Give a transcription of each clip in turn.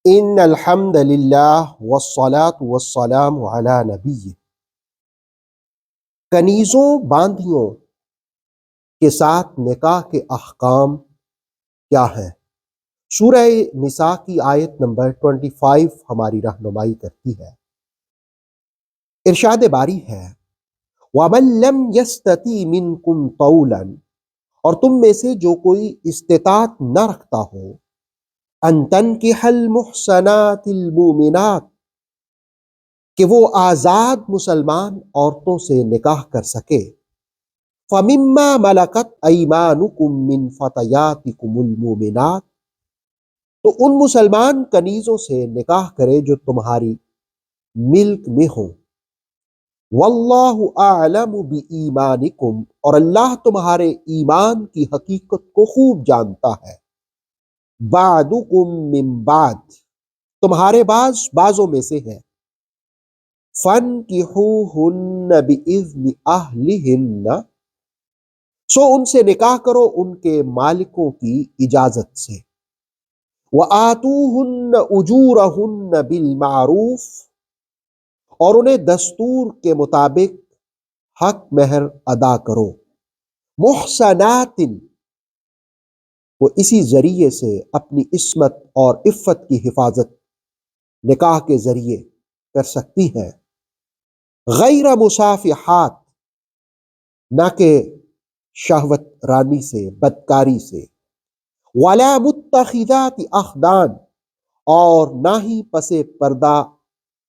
ان الحمد للہ والصلاة والسلام علی نبی۔ کنیزوں باندھیوں کے ساتھ نکاح کے احکام کیا ہیں؟ سورہ نساء کی آیت نمبر 25 ہماری رہنمائی کرتی ہے۔ ارشاد باری ہے وَمَن لَّمْ يَسْتَطِعْ مِنكُمْ طَوْلًا، اور تم میں سے جو کوئی استطاعت نہ رکھتا ہو ان تنکح المحصنات المؤمنات، کہ وہ آزاد مسلمان عورتوں سے نکاح کر سکے، فَمِمَّا مَلَكَتْ أَيْمَانُكُمْ مِنْ فَتَيَاتِكُمُ الْمُؤْمِنَاتِ، تو ان مسلمان کنیزوں سے نکاح کرے جو تمہاری ملک میں ہوں۔ وَاللَّهُ أَعْلَمُ بِإِيمَانِكُمْ، اور اللہ تمہارے ایمان کی حقیقت کو خوب جانتا ہے۔ بَعْضُكُم مِّن بَعْضٍ، تمہارے بعضوں میں سے ہے۔ فَانكِحُوهُنَّ بِإِذْنِ أَهْلِهِنَّ، سو ان سے نکاح کرو ان کے مالکوں کی اجازت سے۔ وَآتُوهُنَّ أُجُورَهُنَّ بِالْمَعْرُوفِ، اور انہیں دستور کے مطابق حق مہر ادا کرو۔ محصنات، وہ اسی ذریعے سے اپنی عصمت اور عفت کی حفاظت نکاح کے ذریعے کر سکتی ہیں۔ غیر مصافحات، نہ کہ شہوت رانی سے، بدکاری سے۔ ولا متخذات اخدان، اور نہ ہی پس پردہ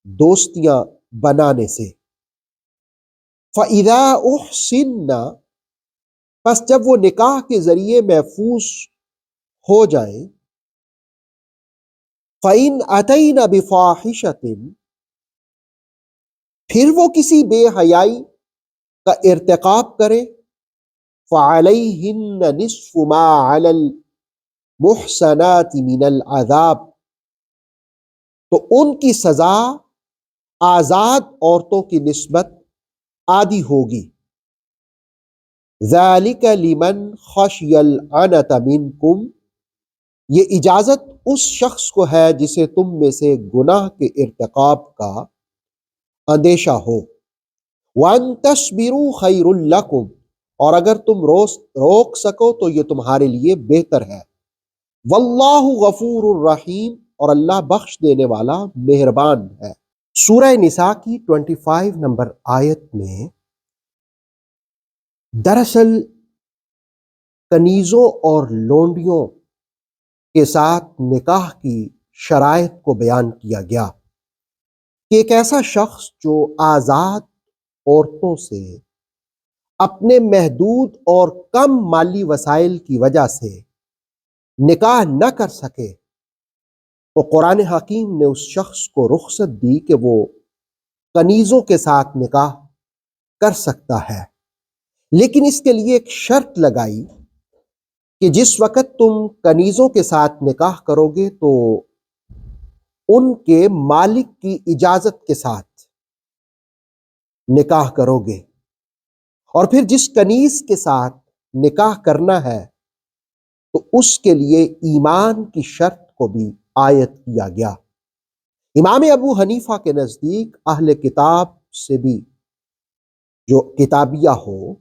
دوستیاں بنانے سے۔ فَإِذَا أُحْصِنَّ، پس جب وہ نکاح کے ذریعے محفوظ ہو جائیں۔ فَإِنْ أَتَيْنَ بِفَاحِشَةٍ، پھر وہ کسی بے حیائی کا ارتکاب کرے، فَعَلَيْهِنَّ نِصْفُ مَا عَلَى الْمُحْصَنَاتِ مِنَ الْعَذَابِ، تو ان کی سزا آزاد عورتوں کی نسبت آدھی ہوگی۔ ذَلِكَ لِمَنْ خَشِيَ الْعَنَتَ مِنْكُمْ، یہ اجازت اس شخص کو ہے جسے تم میں سے گناہ کے ارتکاب کا اندیشہ ہو۔ وَأَن تَصْبِرُوا خَيْرٌ لَكُمْ، اور اگر تم روک سکو تو یہ تمہارے لیے بہتر ہے۔ وَاللَّهُ غَفُورٌ رَحِيمٌ، اور اللہ بخش دینے والا مہربان ہے۔ سورہ نساء کی 25 نمبر آیت میں دراصل کنیزوں اور لونڈیوں کے ساتھ نکاح کی شرائط کو بیان کیا گیا کہ ایک ایسا شخص جو آزاد عورتوں سے اپنے محدود اور کم مالی وسائل کی وجہ سے نکاح نہ کر سکے، تو قرآن حکیم نے اس شخص کو رخصت دی کہ وہ کنیزوں کے ساتھ نکاح کر سکتا ہے، لیکن اس کے لیے ایک شرط لگائی کہ جس وقت تم کنیزوں کے ساتھ نکاح کرو گے تو ان کے مالک کی اجازت کے ساتھ نکاح کرو گے، اور پھر جس کنیز کے ساتھ نکاح کرنا ہے تو اس کے لیے ایمان کی شرط کو بھی عائد کیا گیا۔ امام ابو حنیفہ کے نزدیک اہل کتاب سے بھی جو کتابیہ ہو،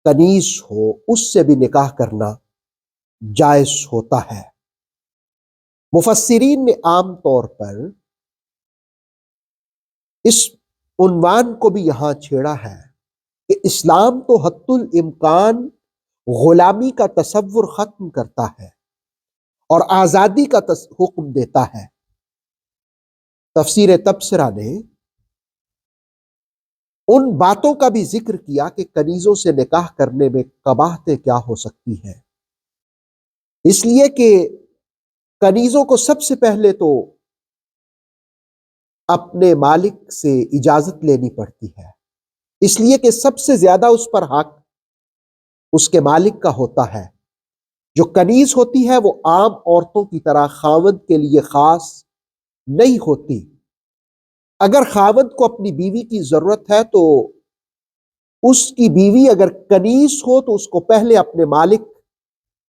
کنیز ہو، اس سے بھی نکاح کرنا جائز ہوتا ہے۔ مفسرین نے عام طور پر اس عنوان کو بھی یہاں چھیڑا ہے کہ اسلام تو حتی الامکان غلامی کا تصور ختم کرتا ہے اور آزادی کا حکم دیتا ہے۔ تفسیر تبصرہ نے ان باتوں کا بھی ذکر کیا کہ کنیزوں سے نکاح کرنے میں قباحتیں کیا ہو سکتی ہیں، اس لیے کہ کنیزوں کو سب سے پہلے تو اپنے مالک سے اجازت لینی پڑتی ہے، اس لیے کہ سب سے زیادہ اس پر حق اس کے مالک کا ہوتا ہے۔ جو کنیز ہوتی ہے وہ عام عورتوں کی طرح خاوند کے لیے خاص نہیں ہوتی۔ اگر خاوند کو اپنی بیوی کی ضرورت ہے تو اس کی بیوی اگر کنیز ہو تو اس کو پہلے اپنے مالک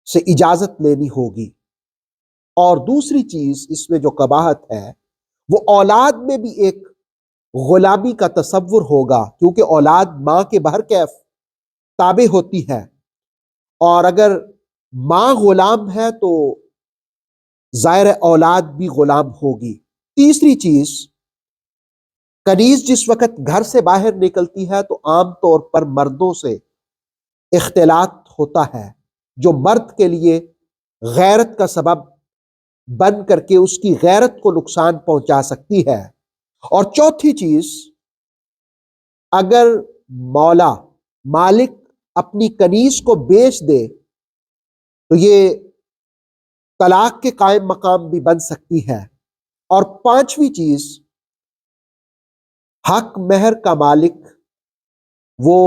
سے اجازت لینی ہوگی، اور دوسری چیز اس میں جو قباحت ہے وہ اولاد میں بھی ایک غلامی کا تصور ہوگا، کیونکہ اولاد ماں کے بہرکیف تابع ہوتی ہے، اور اگر ماں غلام ہے تو ظاہر اولاد بھی غلام ہوگی۔ تیسری چیز، کنیز جس وقت گھر سے باہر نکلتی ہے تو عام طور پر مردوں سے اختلاط ہوتا ہے، جو مرد کے لیے غیرت کا سبب بن کر کے اس کی غیرت کو نقصان پہنچا سکتی ہے۔ اور چوتھی چیز، اگر مولا مالک اپنی کنیز کو بیچ دے تو یہ طلاق کے قائم مقام بھی بن سکتی ہے۔ اور پانچویں چیز، حق مہر کا مالک وہ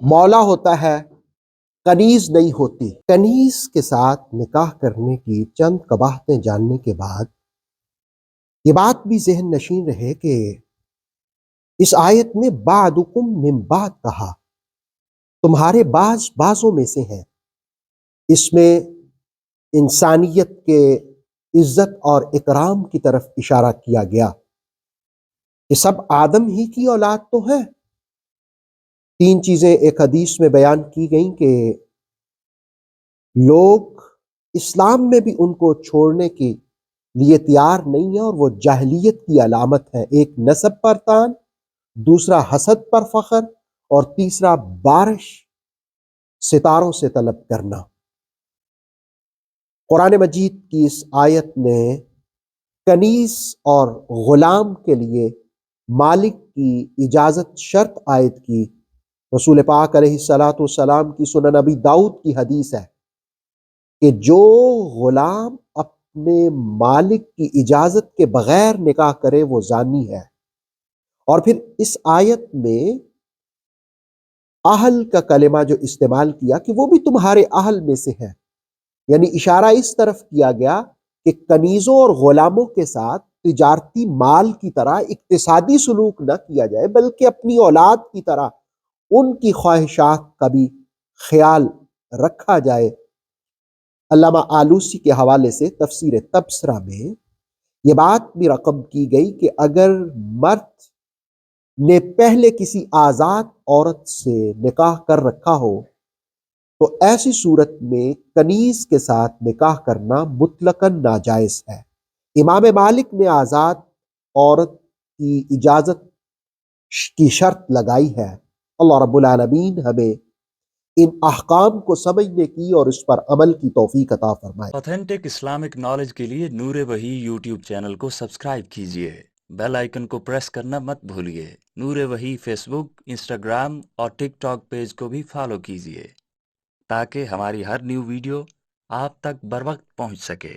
مولا ہوتا ہے، کنیز نہیں ہوتی۔ کنیز کے ساتھ نکاح کرنے کی چند قباحتیں جاننے کے بعد یہ بات بھی ذہن نشین رہے کہ اس آیت میں بعضکم من بعض کہا، تمہارے بعضوں میں سے ہیں۔ اس میں انسانیت کے عزت اور اکرام کی طرف اشارہ کیا گیا کہ سب آدم ہی کی اولاد تو ہیں۔ تین چیزیں ایک حدیث میں بیان کی گئیں کہ لوگ اسلام میں بھی ان کو چھوڑنے کے لیے تیار نہیں ہیں، اور وہ جاہلیت کی علامت ہے۔ ایک نسب پر تان، دوسرا حسد پر فخر، اور تیسرا بارش ستاروں سے طلب کرنا۔ قرآن مجید کی اس آیت نے کنیز اور غلام کے لیے مالک کی اجازت شرط عائد کی۔ رسول پاک علیہ الصلاۃ والسلام کی سنن ابی داؤد کی حدیث ہے کہ جو غلام اپنے مالک کی اجازت کے بغیر نکاح کرے وہ زانی ہے۔ اور پھر اس آیت میں اہل کا کلمہ جو استعمال کیا کہ وہ بھی تمہارے اہل میں سے ہے، یعنی اشارہ اس طرف کیا گیا کہ کنیزوں اور غلاموں کے ساتھ تجارتی مال کی طرح اقتصادی سلوک نہ کیا جائے، بلکہ اپنی اولاد کی طرح ان کی خواہشات کا بھی خیال رکھا جائے۔ علامہ آلوسی کے حوالے سے تفسیر تبصرہ میں یہ بات بھی رقم کی گئی کہ اگر مرد نے پہلے کسی آزاد عورت سے نکاح کر رکھا ہو تو ایسی صورت میں کنیز کے ساتھ نکاح کرنا مطلقاً ناجائز ہے۔ امام مالک نے آزاد عورت کی اجازت کی شرط لگائی ہے۔ اللہ رب العالمین ہمیں ان احکام کو سمجھنے کی اور اس پر عمل کی توفیق عطا فرمائے۔ آتھینٹک اسلامک نالج کے لیے نور وحی یوٹیوب چینل کو سبسکرائب کیجیے، بیل آئیکن کو پریس کرنا مت بھولیے۔ نور وحی فیس بک، انسٹاگرام اور ٹک ٹاک پیج کو بھی فالو کیجیے تاکہ ہماری ہر نیو ویڈیو آپ تک بر وقت پہنچ سکے۔